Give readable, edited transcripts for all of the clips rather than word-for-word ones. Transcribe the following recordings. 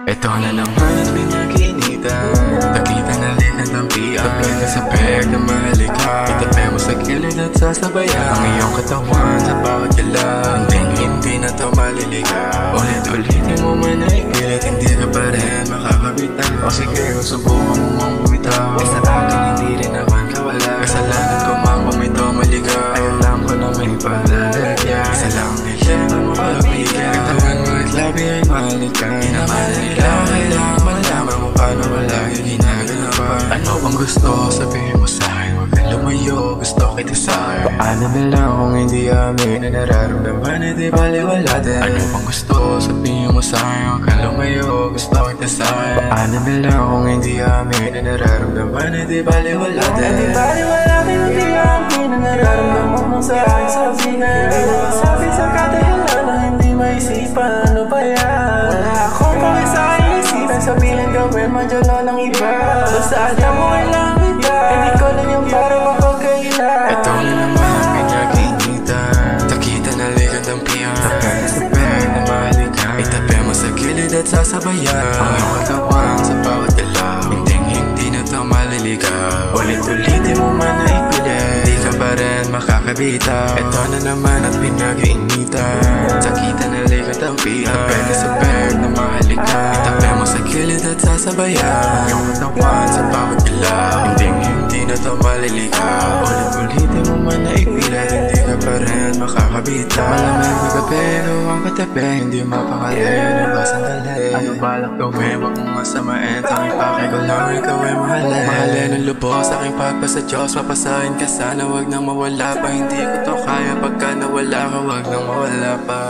Ito na naman ang pinag-iinitan. Nakita na likan ng piyan. Tabi ka sa peg na mahalik ka. Itabi mo sa gilid at sasabayan ang iyong katawan sa bawat galaw. Hindi na to maliligaw. Ulit-ulitin mo man ay pilit, hindi ka pa rin makakabitan. O sige, kung subukan mo mang bumitaw, sa akin hindi rin naman kawala. Kasalanan ko mang bumitaw maligaw. Ay alam ko na may palalagyan. Isa lang dilema mo kabigyan. Katawan mo at labi ay malikan. Di naman nila kailangan malaman mo paano wala yung ginagawa. Ano bang gusto? Sabihin mo sa'kin, huwag kang lumayo. Gusto kita sa'kin. Paano na lang kung hindi amin na nararamdaman na di baliwala din. Ano bang gusto? Sabihin mo sa'kin, huwag kang lumayo. Gusto kita sa'kin. Paano na lang kung hindi amin na nararamdaman na di baliwala din. Di baliwala din ang di amin na nararamdaman mo sa aking sabi na hindi na masabi sa kadahilan na hindi maisipan. Ano ba yan? Wala akong pangit sa aking isipan. Sabihin gawin madyan ng iba. Basta alam mo kailangan kita. Hindi ko lang yung para mapagkailan. Ito na naman ang pinag-iinitan. Nakita na likan ng piyan. Tabi ka sa peg na mahalik ka. Itabi mo sa gilid at sasabayan ang iyong katawan sa bawat galaw. Hindi na to maliligaw. Ulit-ulitin mo man na ipilit, di ka pa rin makakabitaw. Ito na naman ang pinag-iinitan. Nakita na likan ng piyan. Tabi ka sa peg na mahalik ka. Itabi mo sa gilid at sasabayan ang iyong katawan sa bawat galaw. Hindi na to maliligaw. Ulit-ulitin mo man na ipilit, hindi ka pa rin makakabitaw. Malamig na gabi, luwang katabi, hindi mapakali, nabas ang dali. Ano balak gawin, wag mong masamain. Tanging pakay ko lang, ikaw ay mahalin. Mahalin ang lubos, aking pagpasa Diyos. Papasahin ka sana, wag nang mawala pa. Hindi ko to kaya, pagka nawala ka, wag nang mawala pa.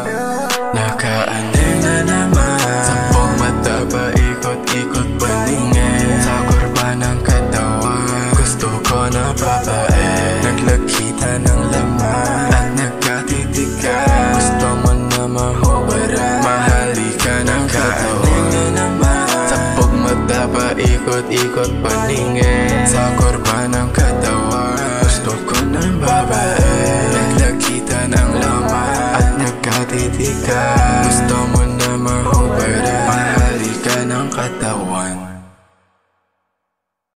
Nakaanin na naman, sampung mata pa, ikot-ikot paningin. Sa kurba ng katawan, gusto ko na babae. Naglagkita ng laman at nagkatitigan. Gusto mo na mahubaran, mahalikan ng katawan na naman. Sampung mata pa, ikot-ikot paningin. Sa kurba ng katawan, gusto ko na babae. Naglagkita ng laman at nagkatitigan.